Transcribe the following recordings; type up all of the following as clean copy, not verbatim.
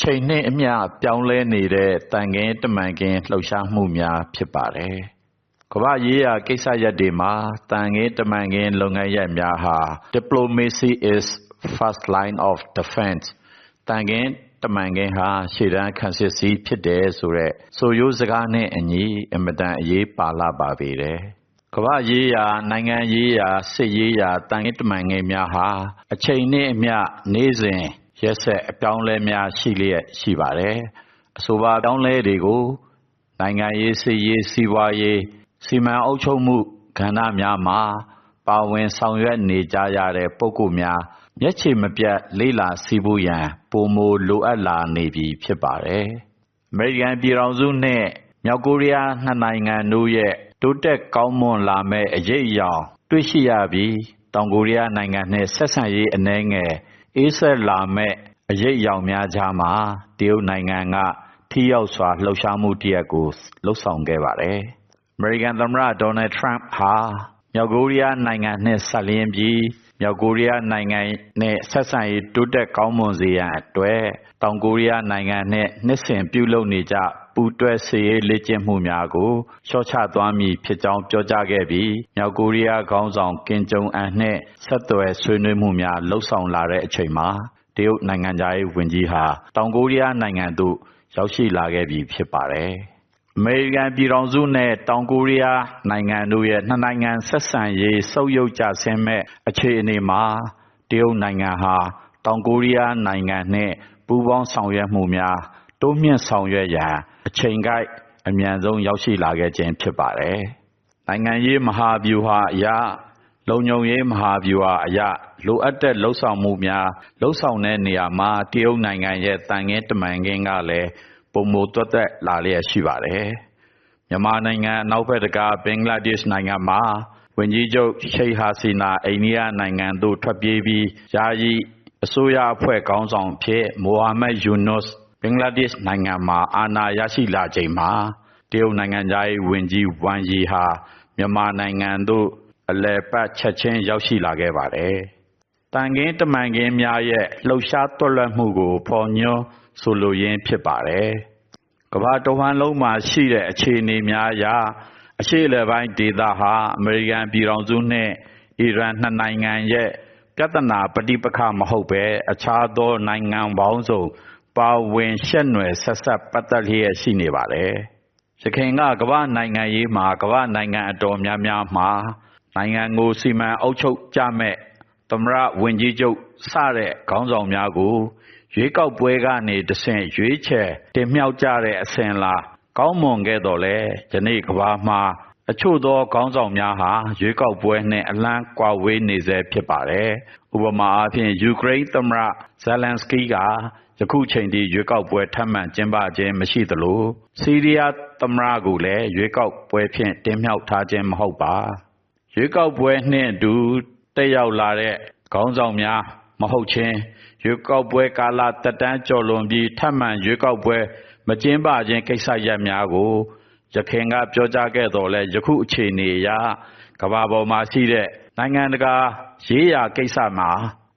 ချိန်နှင့်အမျှပြောင်းလဲနေတဲ့တန်ခင်းတမန်ခင်းလှုပ်ရှားမှုများဖြစ်ပါတယ်။ကမ္ဘာရေးရာကိစ္စရပ်တွေမှာတန်ခင်းတမန်ခင်းလုပ်ငန်းရပ်များဟာ Diplomacy is first line of defense တန်ခင်းတမန်ခင်းဟာရှေ့တန်းခံစစ်စည်းဖြစ်တယ်ဆိုတဲ့ဆိုရိုးစကားနဲ့အညီအမတန်အရေးပါလာပါပေတယ်။ကမ္ဘာရေးရာနိုင်ငံရေးရာစစ်ရေးရာတန်ခင်းတမန်ခင်းများဟာအချိန်နှင့်အမျှနေ့စဉ်ရက်ဆက်အပြောင်းလဲများရှိလျက်ရှိပါတယ်။အဆိုပါပြောင်းလဲတွေကိုနိုင်ငံရေးစစ်ရေးစီးပွားရေးစီမံအုပ်ချုပ်မှုကဏ္ဍများမှာပါဝင်ဆောင်ရွက်နေကြရတဲ့ပုဂ္ဂိုလ်များမျက်ခြေမပြတ်လေ့လာစည်းဝေးရန်ပိုမိုလိုအပ်လာနေပြီဖြစ်ပါတယ်။အမေရိကန်ပြည်ထောင်စုနဲ့မြောက်ကိုရီးယားနှစ်နိုင်ငံတို့ရဲ့တိုးတက်ကောင်းမွန်လာမဲ့အရေးအယောင်တွေ့ရှိရပြီးတောင်ကိုရီးယားနိုင်ငံနဲ့ဆက်ဆံရေးအနည်းငယ်အေးဆက်လာမဲ့အရေးအယောင်များကြားမှာတရုတ်နိုင်ငံကထိရောက်စွာလှုပ်ရှားမှုတစ်ရပ်ကိုလှုပ်ဆောင်ခဲ့ပါတယ်။အမေရိကန်သမ္မတဒေါ်နယ်ထရန့်ဟာမြောက်ကိုရီးယားနိုင်ငံနဲ့ဆက်လျင်းပြီးမြောက်ကိုရီးယားနိုင်ငံနဲ့ဆက်ဆံရေးတိုးတက်ကောင်းမွန်စေရန်အတွက်တောင်ကိုရီးယားနိုင်ငံနဲ့နှစ်စဉ်ပြုလုပ်နေကြပူးတွဲစစ်ရေးလေ့ကျင့်မှုများကိုလျှော့ချသွားမည်ဖြစ်ကြောင်းပြောကြားခဲ့ပြီးမြောက်ကိုရီးယားခေါင်းဆောင်ကင်ဂျုံအန်နဲ့ဆက်သွယ်ဆွေးနွေးမှုများလှုပ်ဆောင်လာတဲ့အချိန်မှာတရုတ်နိုင်ငံသားရေးဝန်ကြီးဟာတောင်ကိုရီးယားနိုင်ငံသို့ရောက်ရှိလာခဲ့ပြီဖြစ်ပါတယ်။အမေရိကန်ပြည်ထောင်စုနဲ့တောင်ကိုရီးယားနိုင်ငံတို့ရဲ့နှစ်နိုင်ငံဆက်ဆံရေးဆုတ်ယုတ်ကျဆင်းမဲ့အခြေအနေမှာတရုတ်နိုင်ငံဟာတောင်ကိုရီးယားနိုင်ငံနဲ့ပူးပေါင်းဆောင်ရွက်မှုများတိုးမြင့်ဆောင်ရွက်ရန်အချိန်ကိုက်အမြန်ဆုံးရောက်ရှိလာခဲ့ခြင်းဖြစ်ပါတယ်။နိုင်ငံရေးမဟာဗျူဟာအရလုံခြုံရေးမဟာဗျူဟာအရလိုအပ်တဲ့လှုပ်ဆောင်မှုများလှုပ်ဆောင်တဲ့နေရာမှာတရုတ်နိုင်ငံရဲ့တန်ခင်းတမန်ခင်းကလည်းပုံမတွတ်သက်လာလျက်ရှိပါတယ်။မြန်မာနိုင်ငံအနောက်ဘက်တကားဘင်္ဂလားဒေ့ရှ်နိုင်ငံမှာဝန်ကြီးချုပ်ရှိတ်ဟာစီနာအိန္ဒိယနိုင်ငံသို့ထွက်ပြေးပြီးယာယီအစိုးရအဖွဲ့ခေါင်းဆောင်ဖြစ်မိုဟာမက်ယူနွတ်ဘင်္ဂလားဒေ့ရှ်နိုင်ငံမှာအာဏာရရှိလာချိန်မှာတရုတ်နိုင်ငံသားရေးဝန်ကြီးဝမ်ယီဟာမြန်မာနိုင်ငံသို့အလည်ပတ်ချက်ချင်းရောက်ရှိလာခဲ့ပါတယ်။တန်ခင်းတမန်ခင်းများရဲ့လှုပ်ရှားသွက်လက်မှုကိုဖော်ညွှန်းဆိုလိုရင်းဖြစ်ပါတယ်။ကမ္ဘာတဝန်းလုံးမှာရှိတဲ့အခြေအနေများအရအရှေ့အလယ်ပိုင်းဒေသဟာအမေရိကန်ပြည်ထောင်စုနဲ့အီရန်နှစ်နိုင်ငံရဲ့ပြဿနာပဋိပက္ခမဟုတ်ပဲအခြားသောနိုင်ငံပေါင်းစုံပါဝင်ရှက်နွယ်ဆက်ဆက်ပတ်သက်လျက်ရှိနေပါတယ်။ယခင်ကကမ္ဘာနိုင်ငံရေးမှာကမ္ဘာနိုင်ငံအတော်များများမှာနိုင်ငံကိုစီမံအုပ်ချုပ်ကြမဲ့သမ္မတဝန်ကြီးချုပ်စတဲ့ခေါင်းဆောင်များကိုရွေးကောက်ပွဲကနေတဆင့်ရွေးချယ်တင်မြှောက်ကြတဲ့အစဉ်လာကောင်းမွန်ခဲ့တော်လဲယနေ့ကမ္ဘာမှာအချို့သောခေါင်းဆောင်များဟာရွေးကောက်ပွဲနဲ့အလှမ်းကွာဝေးနေစေဖြစ်ပါတယ်။ဥပမာအားဖြင့်ယူကရိန်းသမ္မတဇယ်လန်စကီးကယခုချိန်ထိရွေးကောက်ပွဲထပ်မံကျင်းပခြင်းမရှိသလိုဆီးရီးယားသမ္မတကိုလည်းရွေးကောက်ပွဲဖြင့်တင်မြှောက်ထားခြင်းမဟုတ်ပါ။ရွေးကောက်ပွဲနှင့်အတူတက်ရောက်လာတဲ့ခေါင်းဆောင်များမဟုတ်ခြင်းရွေးကောက်ပွဲကာလတက်တန်းကျော်လွန်ပြီးထပ်မံရွေးကောက်ပွဲမကျင်းပခြင်းကိစ္စရပ်များကိုယခင်ကပြောကြားခဲ့တော်လဲယခုအခြေအနေအရကမ္ဘာပေါ်မှာရှိတဲ့နိုင်ငံတကာရေးရာကိစ္စမှာ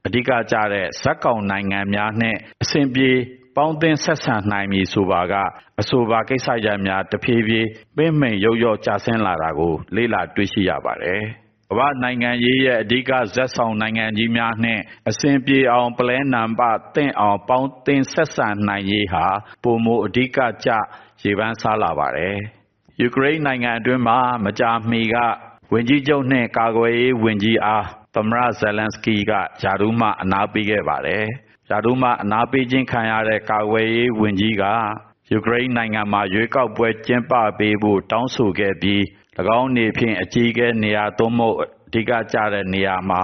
အဓိကကျတဲ့ဇက်ကောင်နိုင်ငံများနဲ့အစဉ်ပြေပေါင်းသင်းဆက်ဆံနိုင်မည်ဆိုပါကအဆိုပါကိစ္စရပ်များတဖြည်းဖြည်းပြင်းမိန်ရုပ်ရော့ကျဆင်းလာတာကိုလေ့လာတွေ့ရှိရပါတယ်။ကမ္ဘာနိုင်ငံရေးရဲ့အဓိကဇက်ဆောင်နိုင်ငံကြီးများနဲ့အစဉ်ပြေအောင်ပလဲနံပါတ်သင့်အောင်ပေါင်းသင်းဆက်ဆံနိုင်ရေးဟာပိုမိုအဓိကကျရေပန်းစားလာပါတယ်။ယူကရိန်းနိုင်ငံအတွင်းမှာမကြာမီကဝန်ကြီးချုပ်နှင့်ကာကွယ်ရေးဝန်ကြီးအားသမ္မတဇယ်လန်စကီကယာဒူးမှအနားပေးခဲ့ပါတယ်။ယာဒူးမှအနားပေးခြင်းခံရတဲ့ကာကွယ်ရေးဝန်ကြီးကယူကရိန်းနိုင်ငံမှာရွေးကောက်ပွဲကျင်းပပေးဖို့တောင်းဆိုခဲ့ပြီး၎င်းနေဖြင့်အကြီးအကဲနေရာသို့မဟုတ်အဓိကကျတဲ့နေရာမှာ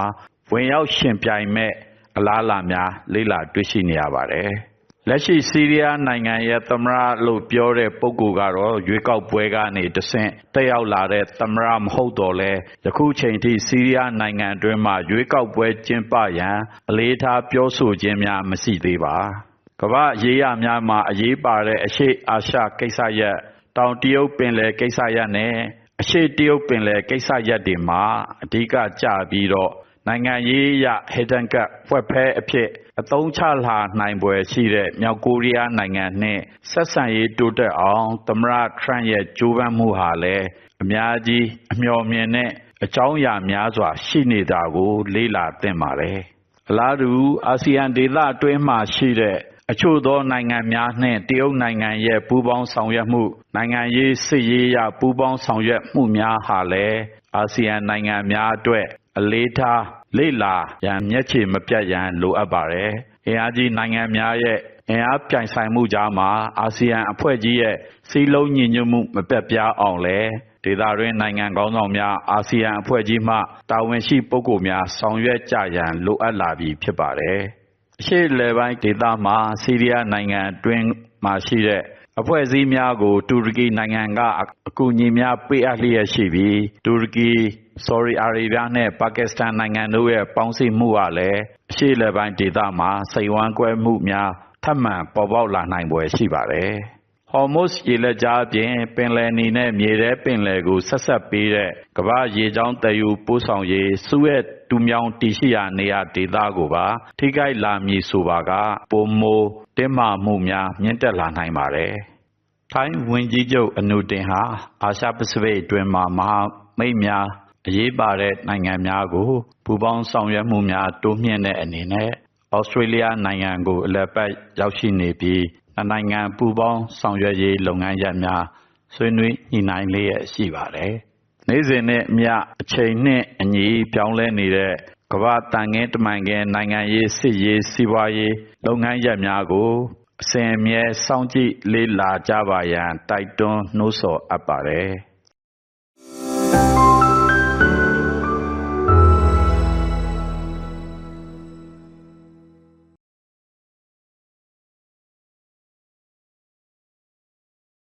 ဝင်ရောက်ရှင်ပြိုင်မဲ့အလားအလာများလေ့လာတွေ့ရှိနေရပါတယ်။လက်ရှိဆီးရီးယားနိုင်ငံရဲ့သမ္မတလို့ပြောတဲ့ပုဂ္ဂိုလ်ကတော့ရွေးကောက်ပွဲကနေတဆင့်တက်ရောက်လာတဲ့သမ္မတမဟုတ်တော့လဲယခုချိန်ထိဆီးရီးယားနိုင်ငံအတွင်းမှာရွေးကောက်ပွဲကျင်းပရန်အလေးထားပြောဆိုခြင်းများမရှိသေးပါ။ကမ္ဘာရေးရာများမှာအရေးပါတဲ့အရှေ့အာရှကိစ္စရပ်တောင်တရုတ်ပင်လယ်ကိစ္စရပ်နဲ့အရှေ့တရုတ်ပင်လယ်ကိစ္စရပ်တွေမှာအဓိကကျပြီးတော့ နိုင်ငံရေးအရဟေတန်ကတ်ဖွဲ့ဖဲအဖြစ်အသုံးချလာနိုင်ပွဲရှိတဲ့မြောက်ကိုရီးယားနိုင်ငံနဲ့ဆက်ဆံရေးတိုးတက်အောင်သမ္မတထရန့်ရဲ့ကြိုးပမ်းမှုဟာလည်းအများကြီးအမျှော်မြင်တဲ့အကြောင်းအရာများစွာရှိနေတာကိုလေ့လာသင့်ပါတယ်။အလားတူအာဆီယံဒေသအတွင်းမှာရှိတဲ့အချို့သောနိုင်ငံများနှင့်တရုတ်နိုင်ငံရဲ့ပူးပေါင်းဆောင်ရွက်မှုနိုင်ငံရေးစစ်ရေးရပူးပေါင်းဆောင်ရွက်မှုများဟာလည်းအာဆီယံနိုင်ငံများအတွက်အလေးထားလေ့လာရန်မျက်ခြေမပြတ်ရန်လိုအပ်ပါတယ်။အင်အားကြီးနိုင်ငံများရဲ့အင်အားပြိုင်ဆိုင်မှုကြားမှာအာဆီယံအဖွဲ့ကြီးရဲ့စီးလုံးညီညွတ်မှုမပြတ်ပြားအောင်လဲဒေသတွင်းနိုင်ငံကောင်းဆောင်များအာဆီယံအဖွဲ့ကြီးမှတာဝန်ရှိပုဂ္ဂိုလ်များဆောင်ရွက်ကြရန်လိုအပ်လာပြီဖြစ်ပါတယ်။အရှေ့အလယ်ပိုင်းဒေသမှာဆီးရီးယားနိုင်ငံအတွင်းမှာရှိတဲ့အဖွဲ့အစည်းများကိုတူရကီနိုင်ငံကအကူအညီများပေးအပ်လျက်ရှိပြီးတူရကီဆော်ဒီအာရေဗျနဲ့ပါကစ္စတန်နိုင်ငံတို့ရဲ့ပေါင်းစည်းမှုကလည်းအရှေ့အလယ်ပိုင်းဒေသမှာစိတ်ဝမ်းကွဲမှုများထပ်မံပေါ်ပေါက်လာနိုင်ပွဲရှိပါတယ်။ဟော်မုတ်ရေလက်ကြားအပြင်ပင်လယ်နီနဲ့မြေထဲပင်လယ်ကိုဆက်ဆက်ပေးတဲ့ကမ္ဘာရေကြောင်းတည်ယူပို့ဆောင်ရေးစုရဲ့တူမြောင်တည်ရှိရာနေရာဒေသကိုပါထိခိုက်လာမည်ဆိုပါကပုံမိုတင်းမာမှုများမြင့်တက်လာနိုင်ပါတယ်။ထိုင်းဝန်ကြီးချုပ်အနုတင်ဟာအာရှပစိဖိတ်အတွင်းမှာမဟာမိတ်များအရေးပါတဲ့နိုင်ငံများကိုပူးပေါင်းဆောင်ရွက်မှုများတိုးမြှင့်တဲ့အနေနဲ့ဩစတြေးလျနိုင်ငံကိုအလည်ပတ်ရောက်ရှိနေပြီးနိုင်ငံပူးပေါင်းဆောင်ရွက်ရေးလုပ်ငန်းရပ်များဆွေးနွေးညှိနှိုင်းလျက်ရှိပါတယ်။နေ့စဉ်နဲ့မျှအချိန်နဲ့အညီပြောင်းလဲနေတဲ့ကမ္ဘာတန်ခင်းတမန်ခင်းနိုင်ငံရေးစစ်ရေးစီးပွားရေးလုပ်ငန်းရပ်များကိုအစဉ်အမြဲစောင့်ကြည့်လေ့လာကြပါရန်တိုက်တွန်းနှိုးဆော်အပ်ပါတယ်။